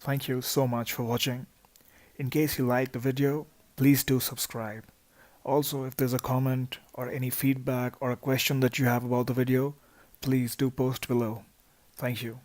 Thank you so much for watching. In case you liked the video, please do subscribe. Also, if there's a comment or any feedback or a question that you have about the video, please do post below. Thank you.